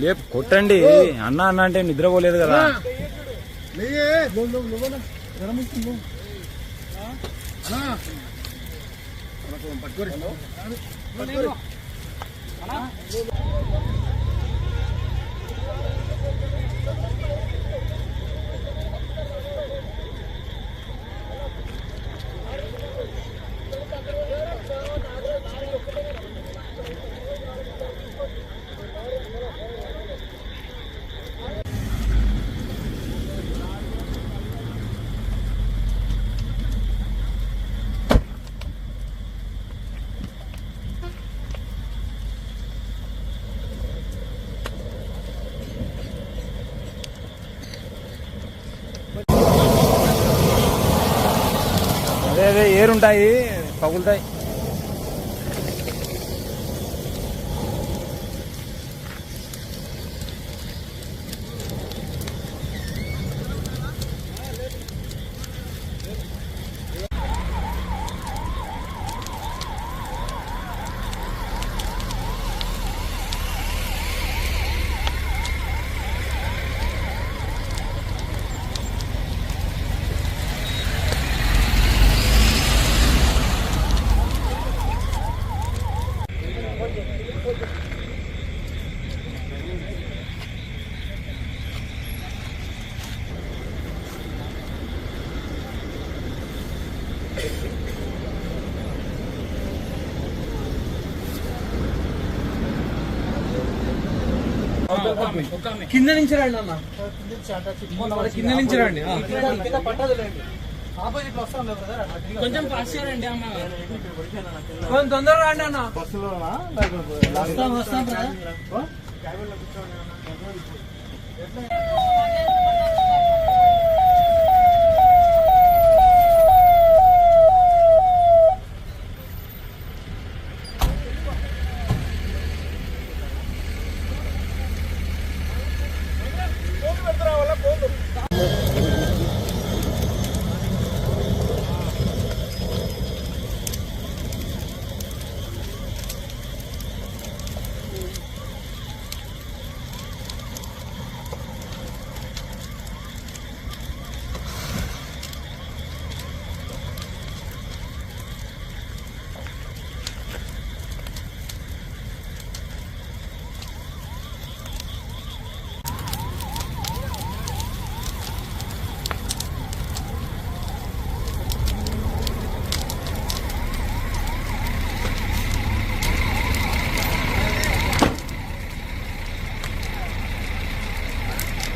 లేపు కొట్టండి అన్న అన్న అంటే నిద్రపోలేదు కదా. అదే ఏరుంటాయి పగులుతాయి. కింద నుంచి రండి అన్న, కింద నుంచి రండి. కొంచెం ఫాస్ట్ రండి అన్న, కొంచెం తొందరగా రండి అన్న. వస్తాం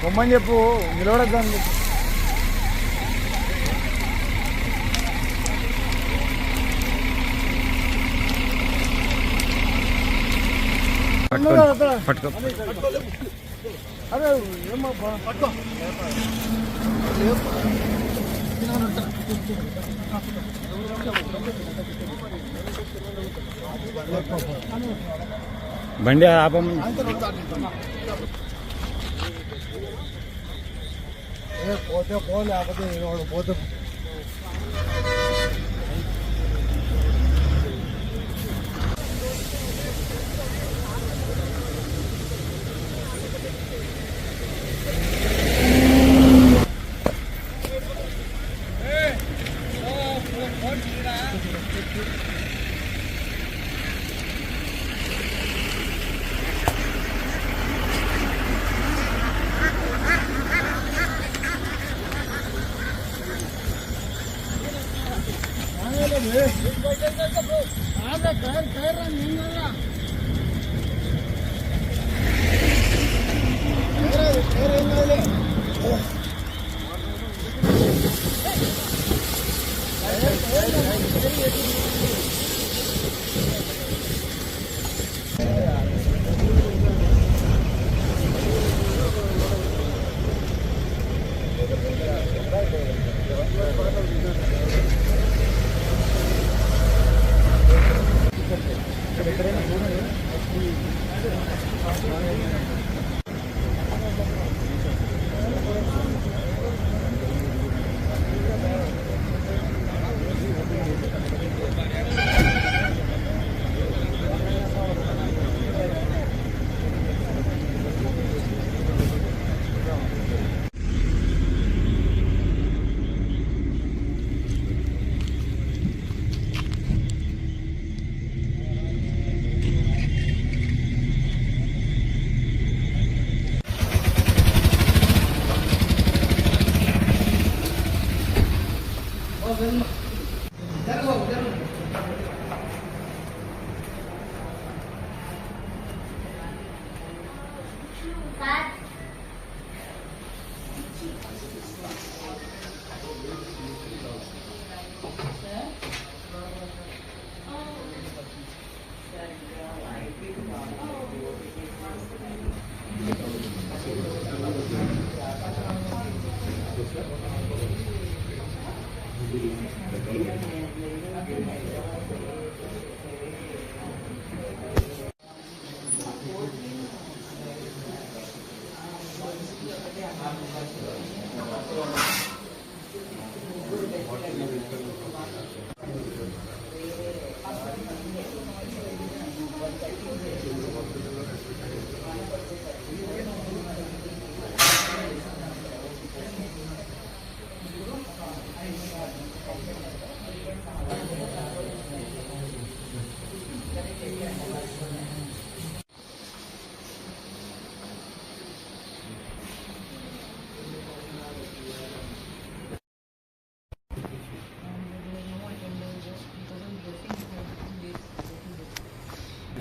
పొమ్మని చెప్పు, నిలబడద్దాం. పట్టుకో బండి ఆపమని. పోతే పో, లేకపోతే పోతే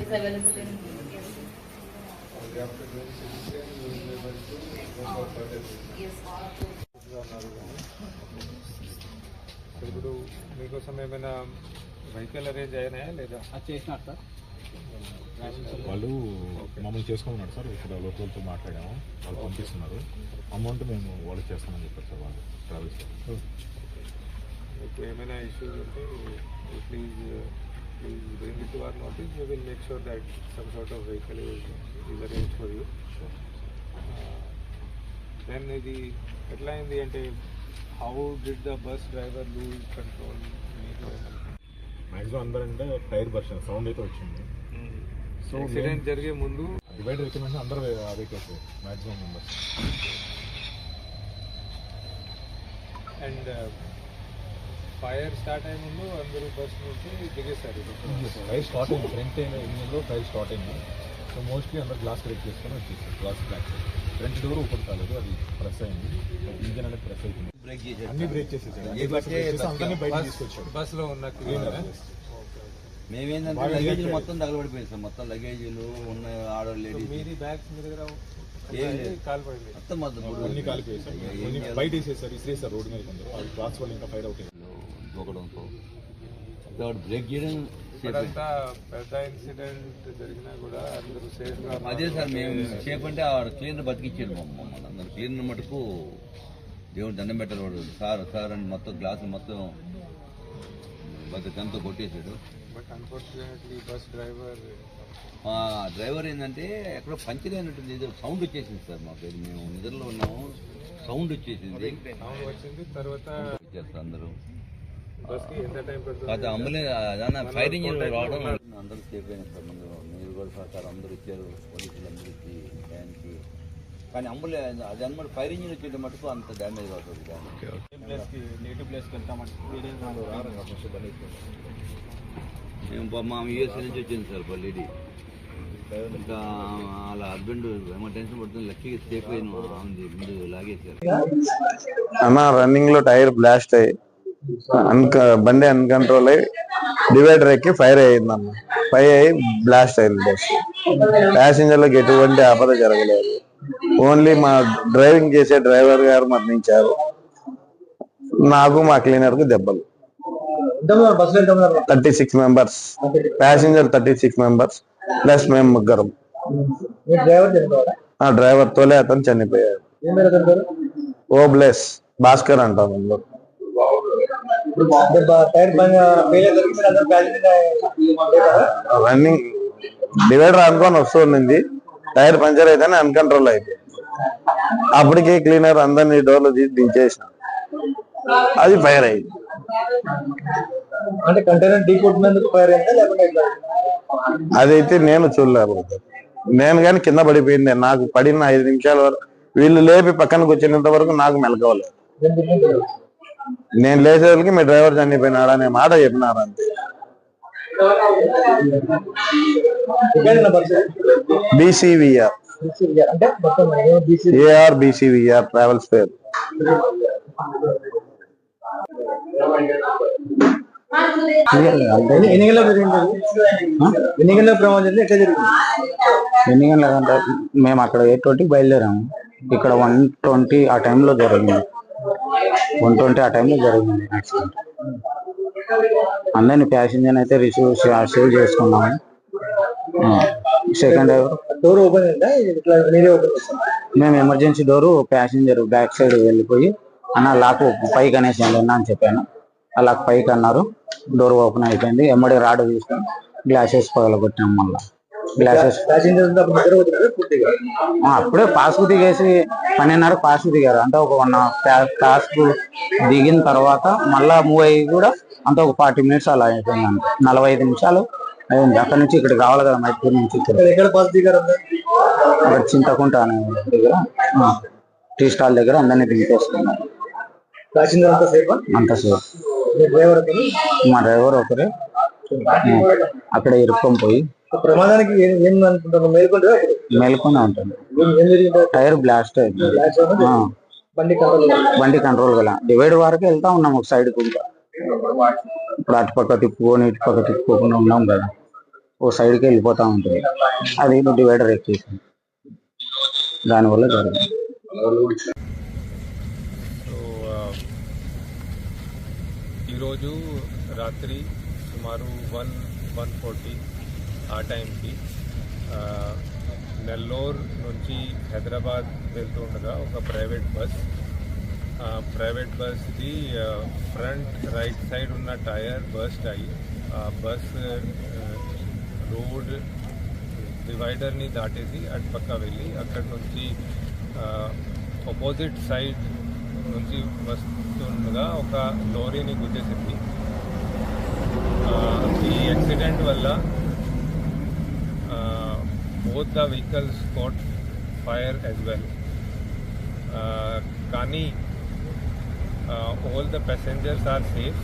is available in yes. ఇప్పుడు మీకోసం ఏమైనా వెహికల్ అరేంజ్ అయినాయా లేదా? చేసినారు సార్. వాళ్ళు మమ్మల్ని చేసుకోమన్నారు సార్. ఇక్కడ లోకల్తో మాట్లాడాము, వాళ్ళు పంపిస్తున్నారు. అమౌంట్ మేము వాళ్ళకి చేస్తామని చెప్పారు సార్ వాళ్ళు ట్రావెల్స్. మీకు ఏమైనా ఇష్యూస్ ఉంటే please bring it to our notice. We will make sure that some sort of vehicle is arranged for you. Then ఇది ఎట్లా అయింది అంటే how did the bus driver lose control? Maximum అందరంటే tyre burst sound అయితే వచ్చింది. So accident జరిగే ముందు divider ఎక్కిన అందరూ vehicles maximum members. And fire start అయ్యే ముందు అందరూ బస్ నుంచి దిగేశారు. టైర్ స్టార్ట్ అయింది, ఫ్రంట్ ఇంజిన్లో టైర్ స్టార్ట్ అయింది. సో మోస్ట్లీ అందరూ గ్లాస్ బ్రేక్ చేసుకొని వచ్చేసారు. Glass break front door open కాలేదు, అది ప్రెస్ అయింది. ఇంజిన్ అనేది ప్రెస్ అయిపోయింది, అన్ని బ్రేక్ చేసేసాడు. అందరినీ బయట తీసుకొచ్చాడు. బస్లో ఉన్న మేమేంటంటే లగేజీలు మొత్తం తగలబడిపోయింది సార్. మొత్తం లగేజీలు ఉన్న ఆడవాళ్ళు లేడీస్ మీది బ్యాగ్స్ మీ దగ్గర కాలిపోయింది మొత్తం అన్ని కాలిపోయేసారు. బయట వేసేసారు, ఇసిరేసారు రోడ్డు మీద. కొందరు వాళ్ళు క్లాస్ వాళ్ళు ఇంకా ఫైర్ అవుట్ అయ్యారు దూకడంతో. బ్రేక్ చేయడం అంతా పెద్ద ఇన్సిడెంట్ జరిగినా కూడా అందరూ సేఫ్గా. అదే సార్, మేము సేఫ్ అంటే ఆ క్లీనర్ బతికిచ్చాడు మమ్మల్ని. అందరు క్లీనర్ మటుకు దేవుడు దండం పెట్టాలి. వాడు సార్ అని మొత్తం గ్లాసులు మొత్తం బతికంతా కొట్టేశాడు. బట్ అన్ఫార్చునేట్లీ బస్ డ్రైవర్ ఏంటంటే ఎక్కడో పంచర్ అయినట్టుంది, ఏదో సౌండ్ వచ్చేసింది సార్. మాకు మేము నిద్రలో ఉన్నాము, సౌండ్ వచ్చేసింది. సౌండ్ వచ్చింది తర్వాత అందరూ బస్కి ఎంత టైం పడుతుంది? అది అంబులెన్స్ ఫైర్ ఇంజిన్ రావడం అందరూ సేఫ్ అయినా సార్. మీరు కూడా సహకారం అందరూ ఇచ్చారు, పోలీసులు అందరికీ టైంకి. కానీ అంబులెన్స్ అది అనమాట ఫైర్ ఇంజిన్ వచ్చేట మటుకు అంత డ్యామేజ్ అవుతుంది. నేటివ్ ప్లేస్కి వెళ్తామంటే మేము మా యూఎస్ఏ నుంచి వచ్చింది సార్ లేడీ. ఇంకా వాళ్ళ హస్బెండ్ ఎమర్జెన్సీ పడుతుంది, లక్కీగా సేఫ్ అయిన ఉంది, ముందు లాగేసారు. అన్న రన్నింగ్ లో టైర్ బ్లాస్ట్ అయ్యి బండి అన్కంట్రోల్ అయ్యి డివైడర్ ఎక్కి ఫైర్ అయ్యిందన్న. ఫైర్ అయ్యి బ్లాస్ట్ అయింది బస్. ప్యాసింజర్లకు ఎటువంటి ఆపద జరగలేదు. ఓన్లీ మా డ్రైవింగ్ చేసే డ్రైవర్ గారు మరణించారు. నాకు మా క్లీనర్ కు దెబ్బలు. 36 మెంబర్స్ ప్యాసింజర్, 36 మెంబర్స్ ప్లస్ మేము ముగ్గురం. డ్రైవర్ తోలే అతను చనిపోయాడు. ఓబ్లెస్ భాస్కర్ అంటాం. రన్నింగ్ డివైడర్ అనుకొని వస్తుంది, టైర్ పంచర్ అయితేనే అన్కంట్రోల్ అయిపోయింది. అప్పటికే క్లీనర్ అందరినీ డోర్లు తీసి దించేసిన, అది ఫైర్ అయింది. అంటే కంటైనర్ ఢీ కొట్టినందుకు ఫైర్ అయిందా లేకపోతే అదైతే నేను చూడలేదు. నేను కానీ కింద పడిపోయింది. నాకు పడిన 5 నిమిషాల వరకు వీళ్ళు లేపి పక్కనకు వచ్చినంత వరకు నాకు మెలకవలేదు. నేను లేచేసరికి మీ డ్రైవర్ చనిపోయినాడు అనే మాట చెప్పినారు అంతే. బీసీవీఆర్ ఏఆర్ బీసీవీఆర్ ట్రావెల్స్ పేరు. ఎన్ని గంటల ప్రమాదం ఎట్లా జరిగింది? ఎన్ని గంటల మేము అక్కడ 8:20 బయలుదేరాము. ఇక్కడ 1:20 ఆ టైంలో జరిగింది. 1:20 ఆ టైంలో జరిగింది యాక్సిడెంట్. అందరినీ ప్యాసింజర్ అయితే సేవ్ చేసుకున్నాము. సెకండ్ డోర్ ఓపెన్ అయిందా? మేము emergency door passenger back side వెళ్ళిపోయి అన్న లాక్ పైకి అనేసి అని చెప్పాను. అలా పైకి అన్నారు. డోర్ ఓపెన్ అయిపోయింది. ఎమ్మడి రాడ్ తీసుకొని గ్లాసెస్ పగలగొట్టాం. మళ్ళీ గ్లాసెస్ అప్పుడే పాస్కు దిగేసి 12:30 పాస్కు దిగారు. అంటే ఒక 1 పాస్కు దిగిన తర్వాత మళ్ళా మూవ్ అయ్యి కూడా అంత ఒక 40 మినిట్స్ అలా అయిపోయింది. అంటే 45 నిమిషాలు అయింది. అక్కడ నుంచి ఇక్కడికి రావాలి కదా, మైపూర్ నుంచి అక్కడ చింతకుంట అనే దగ్గర టీ స్టాల్ దగ్గర అందరినీ దింపేసుకున్నారు. అంతసేపు మా డ్రైవర్ ఒకరే అక్కడ ఇరుక్కొని పోయి ప్రమాదానికి మేల్కొనే ఉంటుంది. టైర్ బ్లాస్ట్ అయింది. బండి కంట్రోల్ గల డివైడ్ వరకు వెళ్తా ఉన్నాం ఒక సైడ్ కు. ఇప్పుడు అటుపక్క తిప్పుకొని ఇటుపక్క తిప్పుకోకుండా ఉన్నాం కదా, ఓ సైడ్కి వెళ్ళిపోతా ఉంటుంది. అది డివైడర్ ఎక్కేసింది, దానివల్ల జరిగింది. ఈరోజు రాత్రి సుమారు 1:40 ఆ టైంకి నెల్లూరు నుంచి హైదరాబాద్ వెళ్తూ ఉండగా ఒక ప్రైవేట్ బస్ది ఫ్రంట్ రైట్ సైడ్ ఉన్న టైర్ బర్స్ట్ అయ్యి బస్ రోడ్ డివైడర్ని దాటేసి అటుపక్క వెళ్ళి అక్కడి నుంచి ఆపోజిట్ సైడ్ నుంచి వస్తుండగా ఒక లారీని గుద్దేసింది. ఈ యాక్సిడెంట్ వల్ల both the vehicles caught fire as well. Kani, all the passengers are safe.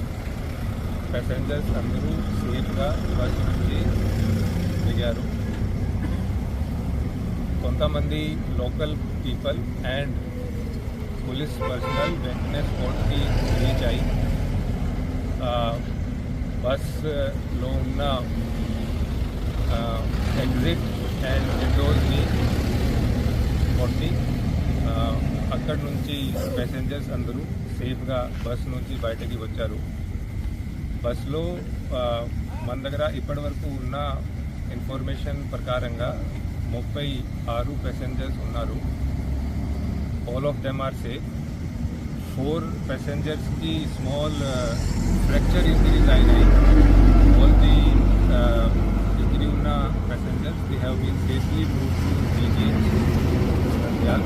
Passengers andaru safe ga bus nunchi digaru. Kontamandi local people and police personnel వెంటనే స్పాట్ కి రీచ్ అయ్యి bus లో ఉన్న ఎగ్జిట్ అండ్ విండోస్ని కొట్టి అక్కడి నుంచి passengers అందరూ సేఫ్గా బస్ నుంచి బయటకి వచ్చారు. బస్లో మన దగ్గర ఇప్పటి వరకు ఉన్న ఇన్ఫర్మేషన్ ప్రకారంగా 36 ప్యాసింజర్స్ ఉన్నారు. All of them are safe. 4 ప్యాసింజర్స్కి స్మాల్ ఫ్రాక్చర్ ఇంజరీస్ అయినాయి. ఆల్ ది ఇంజరీ ఉన్న passengers they have been safely move to GGH Nandyal.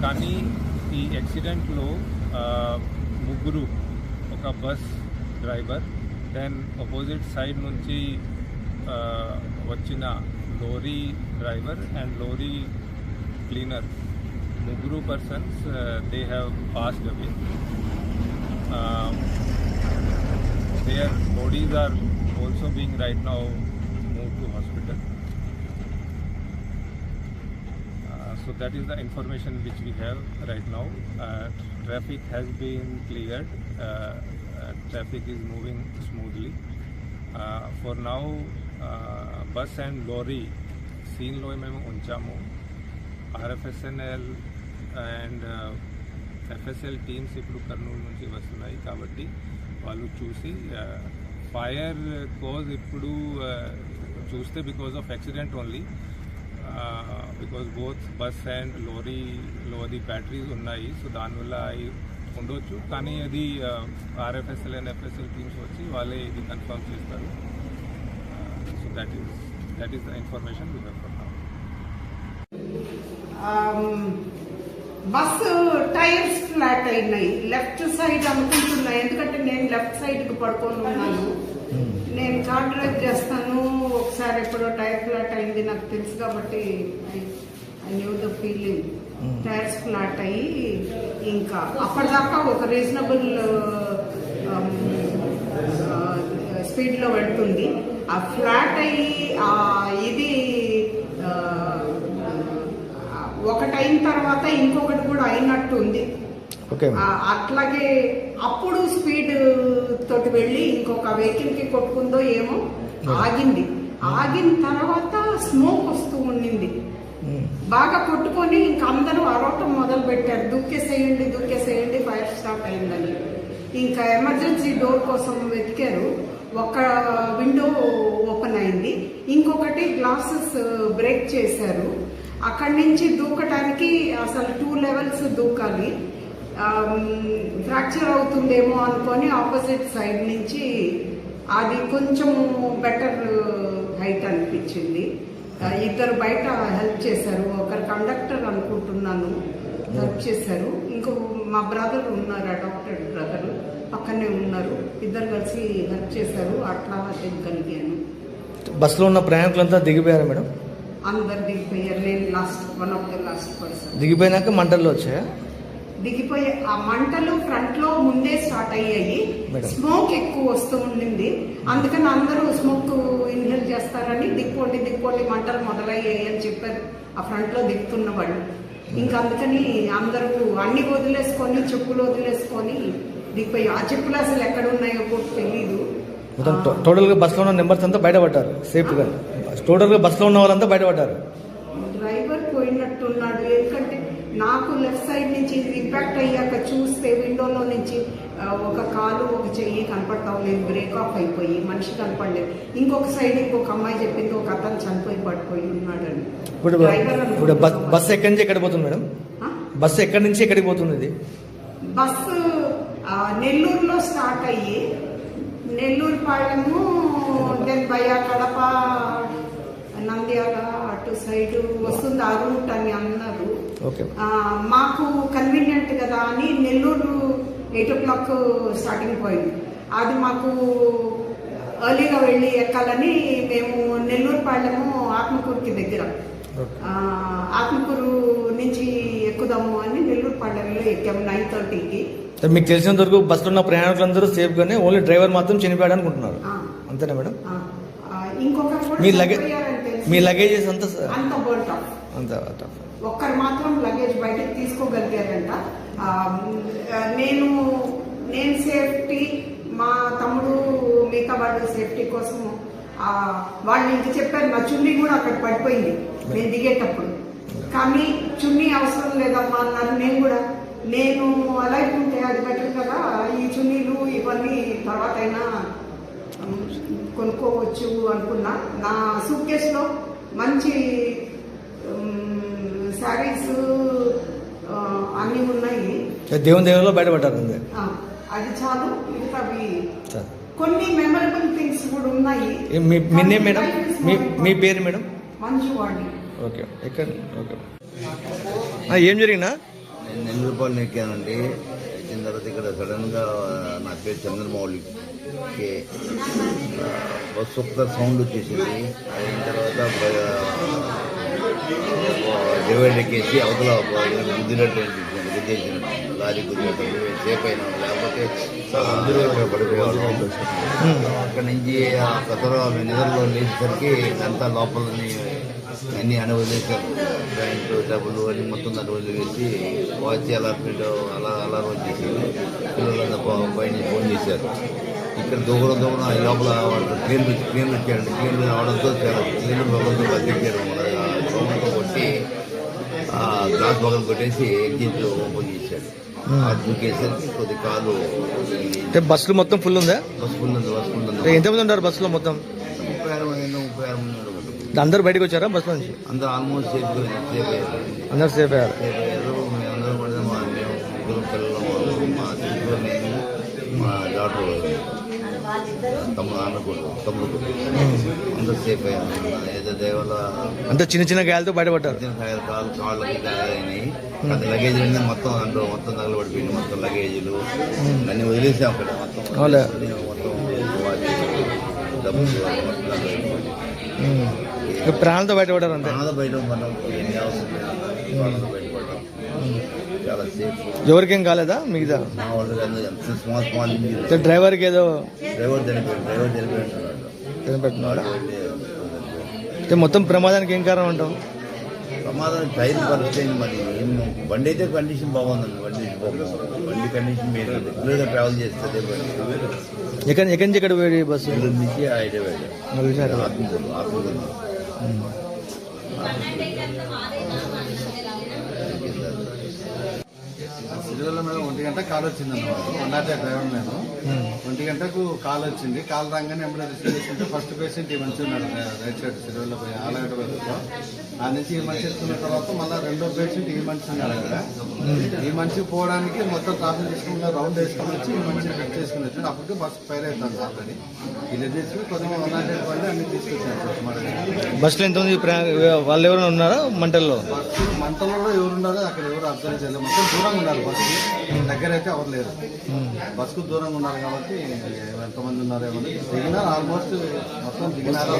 కానీ ఈ యాక్సిడెంట్లో ముగ్గురు, ఒక bus driver, then opposite side నుంచి వచ్చిన lorry driver and lorry cleaner, ముగ్గురు persons they have passed away. Their bodies are also being right now moved to hospital. So that is the information which we have right now. Traffic has been cleared. Traffic is moving smoothly. For now, bus and lorry scene lo memo unchamu. RFSNL and FSL teams ఇప్పుడు కర్నూలు నుంచి వస్తున్నాయి కాబట్టి వాళ్ళు చూసి fire cause ఇప్పుడు చూస్తే because of accident only, because both bus and lory batteries ఉన్నాయి. So దానివల్ల ఉండొచ్చు, కానీ అది ఆర్ఎఫ్ఎస్ఎల్ అండ్ ఎఫ్ఎస్ఎల్ టీమ్స్ వచ్చి వాళ్ళే ఇది కన్ఫర్మ్ చేస్తారు. So that is the information we have for now. Bus tyres flat అయినాయి. లెఫ్ట్ సైడ్ అనుకుంటున్నాయి, ఎందుకంటే నేను లెఫ్ట్ సైడ్కి పడుకొని ఉన్నాను. నేను కార్ డ్రైవ్ చేస్తాను. ఒకసారి ఎప్పుడో టైర్ ఫ్లాట్ అయింది నాకు తెలుసు కాబట్టి I knew the feeling. Tyres flat అయ్యి ఇంకా అప్పటిదాకా ఒక రీజనబుల్ స్పీడ్లో వెళ్తుంది. ఆ ఫ్లాట్ అయ్యి ఇది ఒకటైన తర్వాత ఇంకొకటి కూడా అయినట్టు ఉంది. అట్లాగే అప్పుడు స్పీడ్ తోటి వెళ్ళి ఇంకొక వెహికల్ కి కొట్టుకుందో ఏమో, ఆగింది. ఆగిన తర్వాత స్మోక్ వస్తూ ఉండింది. బాగా కొట్టుకొని ఇంకా అందరూ అరవటం మొదలు పెట్టారు, దూకేసేయండి ఫైర్ స్టార్ట్ అయిందని. ఇంకా ఎమర్జెన్సీ డోర్ కోసం వెతికారు. ఒక విండో ఓపెన్ అయింది, ఇంకొకటి గ్లాసెస్ బ్రేక్ చేశారు. అక్కడి నుంచి దూకటానికి అసలు 2 లెవెల్స్ దూకాలి. ఫ్రాక్చర్ అవుతుందేమో అనుకొని ఆపోజిట్ సైడ్ నుంచి అది కొంచెం బెటర్ హైట్ అనిపించింది. ఇద్దరు బయట హెల్ప్ చేశారు. ఒకరు కండక్టర్ అనుకుంటున్నాను హెల్ప్ చేశారు. ఇంకో మా బ్రదర్ ఉన్నారు, అడాప్టెడ్ బ్రదర్ పక్కనే ఉన్నారు. ఇద్దరు కలిసి హెల్ప్ చేశారు. అట్లా దిగగలిగాను. బస్సులో ఉన్న ప్రయాణికులంతా దిగిపోయారా మేడం? అందరు దిగిపోయారు. నేను one of the last person. దిగిపోయినాక మంటల్లో వచ్చాయా? దిగిపోయే ఆ మంటలు ఫ్రంట్ లో ముందే స్టార్ట్ అయ్యాయి. స్మోక్ ఎక్కువ వస్తూ ఉండింది. అందుకని అందరూ స్మోక్ ఇన్హేల్ చేస్తారని దిక్కోటి మంటలు మొదలయ్యాయి అని చెప్పారు ఆ ఫ్రంట్ లో దిగుతున్న వాళ్ళు. ఇంకా అందుకని అందరూ అన్ని వదిలేసుకొని చెప్పులు వదిలేసుకొని దిగిపోయి ఆ చెప్పులు అసలు ఎక్కడ ఉన్నాయో కూడా తెలీదు. టోటల్ గా బస్ లో ఉన్న నెంబర్స్ అంతా బయటపడ్డారు సేఫ్ గా. టోటల్ గా బస్ లో ఉన్న వాళ్ళంతా బయటపడ్డారు. డ్రైవర్ పోయినట్టున్నాడు. ఎందుకంటే నాకు లెఫ్ట్ సైడ్ నుంచి ఇంపాక్ట్ అయ్యాక చూస్తే విండోలో నుంచి ఒక కాలు ఒక చెయ్యి కనపడతాం లేదు. బ్రేక్ ఆఫ్ అయిపోయి మనిషి కనపడలేదు. ఇంకొక సైడ్ ఇంకొక అమ్మాయి చెప్పింది ఒక అతను చనిపోయి పడిపోయి ఉన్నాడని. ఇప్పుడు బస్సు ఎక్కడి నుంచి ఎక్కడికి పోతుంది మేడం? బస్సు ఎక్కడి నుంచి ఎక్కడికి పోతుంది? ఇది బస్సు నెల్లూరులో స్టార్ట్ అయ్యి నెల్లూరు పాళెము దెన్ బయ్యా కడప నంద్యాల అటు సైడ్ వస్తుంది ఆ రూట్ అని అన్నారు. మాకు కన్వీనియంట్ కదా అని నెల్లూరు 8 o'clock స్టార్టింగ్ పాయింట్. అది మాకు ఎర్లీగా వెళ్ళి ఎక్కాలని మేము నెల్లూరు పాళెము ఆత్మకూరుకి దగ్గర ఆత్మకూరు నుంచి ఎక్కుదాము అని నెల్లూరు పాళెంలో ఎక్కాము 9:30కి. మీకు తెలిసినంత వరకు బస్సులో ఉన్న ప్రయాణికులందరూ సేఫ్ గానే, ఓన్లీ డ్రైవర్ మాత్రం చనిపోయాడు అనుకుంటున్నారు. అంతేనా మేడం? మీ లగేజెస్ అంతా బర్ట్ ఆఫ్. ఒక్కరు మాత్రం లగేజ్ బయటకు తీసుకోగలిగారంట. నేను సేఫ్టీ, మా తమ్ముడు మిగతా వాళ్ళ సేఫ్టీ కోసం వాళ్ళు ఇంక చెప్పారు. నా చున్నీ కూడా అక్కడ పడిపోయింది నేను దిగేటప్పుడు. కానీ చున్నీ అవసరం లేదమ్మా అన్నారు. నేను అలా ఉంటే అది బెటర్ కదా, ఈ చున్నీలు ఇవన్నీ తర్వాత అయినా కొనుక్కోవచ్చు అనుకున్నా. నా సూట్ కేసులో మంచి శారీస్ అన్నీ ఉన్నాయి. దేవునిలో బయటపడ్డారు. అది చాలు. ఇంకా అవి కొన్ని మెమరబుల్ థింగ్స్ కూడా ఉన్నాయి. మీ పేరు మేడం? మంజువాణి. ఓకే. ఎక్కడ? ఓకే. ఏం జరిగినా? నేను నెల్లూరుపాలెం ఎక్కానండి. ఎక్కిన తర్వాత ఇక్కడ సడన్గా నా పేరు చంద్రమౌళి బస్సు ఒక్క సౌండ్ వచ్చేసింది. అయిన తర్వాత డివైడ్ ఎక్కేసి అవతల గుద్దినట్టు గుద్దేసినట్టు లారీ గుద్దినట్టు సేఫ్ అయినా, లేకపోతే పడిపోయేవాళ్ళు. అక్కడి నుంచి ఆ కథలో నిద్రలో లేచేసరికి అంతా లోపలని అన్నీ అని వదిలేశారు. ప్యాంటు డబ్బులు అని మొత్తం దాన్ని వదిలేసి వాచ్ అలాట్మెంట్ అలా వచ్చేసింది. పిల్లలంతా పైన ఫోన్ చేశారు. ఇక్కడ దూరం ఈ లోపల క్లీన్ వచ్చారండి. క్లీన్ రావడంతో క్లీన్ భగవంతో బతికారు. సౌండ్తో కొట్టి గ్లాస్ బగలు కొట్టేసి ఎగ్జిట్ ఓపెన్ చేశాడు. దూకేసరికి కొద్ది కాలు. బస్సులు మొత్తం ఫుల్ ఉందా? బస్సు ఫుల్ ఉంది. ఎంతమంది ఉంటారు బస్సులో మొత్తం? 36 మంది. అందరూ బయటకు వచ్చారా బస్ నుంచి? అందరూ ఆల్మోస్ట్ సేఫ్ అయ్యారు. అందరూ సేఫ్ అయ్యారు. మేమందరం కూడా మేము ముగ్గురు పిల్లలు, మా సిస్టర్, నేను, మా డాక్టర్ తమ్ముడు అందరూ సేఫ్ అయ్యారు. ఏదో దేవాల అంత చిన్న గాయాలతో బయటపడ్డారు. కాళ్ళకి గాయాలైనాయి. అది లగేజ్ మొత్తం దాంట్లో మొత్తం తగలబడిపోయింది. మొత్తం లగేజీలు అన్ని వదిలేసాం అక్కడ. మొత్తం డబ్బులు ప్రాణాలతో బయటపడ్డారు. అంతే బయటపడ్డాం. ఎన్ని అవసరం బయటపడ్డాం. చాలా సేఫ్. ఎవరికేం కాలేదా? మిగతా మా వాళ్ళు స్మాల్ డ్రైవర్కి ఏదో చనిపోయినాడు. మొత్తం ప్రమాదానికి ఏం కారణం అంటాం? ప్రమాదం టైర్ పరిస్థితి. మరి బండి అయితే కండిషన్ బాగుందండి. బండి కండిషన్ మీరు రెగ్యులర్గా ట్రావెల్ చేస్తుంది. ఎక్కడి నుంచి ఎక్కడ పోయి బస్సు? నెల్లూరు నుంచి హైదరాబాద్ ఆత్మకూరు. సిరివెల్ల మేడం 1 గంట గంటకు కాల్ వచ్చింది అన్నమాట. 108 డ్రైవర్ నేను 1 గంటకు కాల్ వచ్చింది. కాల్ రాగానే ఎమ్మడే రిసీవ్ చేసుకుంటే ఫస్ట్ పేషెంట్ ఈ మనిషి ఉన్నాడు రైట్ సైడ్ సిరివెల్ల పోయి ఆలగడ్డ వైపులో. ఆ నుంచి ఈ మనిషి ఎత్తుకున్న తర్వాత మళ్ళీ రెండో పేషెంట్ ఈ మనిషి ఉన్నాడు అక్కడ. ఈ మనిషి పోవడానికి మొత్తం ట్రాఫిక్ తీసుకుని రౌండ్ వేసుకుని వచ్చి ఈ మనిషిని పిక్ చేసుకుని వచ్చాడు. అప్పటికే బస్సు ఫైర్ అవుతుంది ఆల్రెడీ. ఇలా తీసుకుని కొద్దిగా 108 బండి అన్ని తీసుకొచ్చాను. బస్సులో ఎంతమంది వాళ్ళు ఎవరైనా ఉన్నారా మంటల్లో? బస్సు మంటలలో ఎవరున్నారో అక్కడ ఎవరు అబ్జర్వ్ చేయలేదు. మొత్తం దూరంగా ఉన్నారు. బస్సు దగ్గర అయితే ఎవరు లేరు. బస్సుకు దూరంగా ఉన్నారు కాబట్టి ఎంతమంది ఉన్నారు ఏమని దిగినారు. ఆల్మోస్ట్ మొత్తం దిగినారు.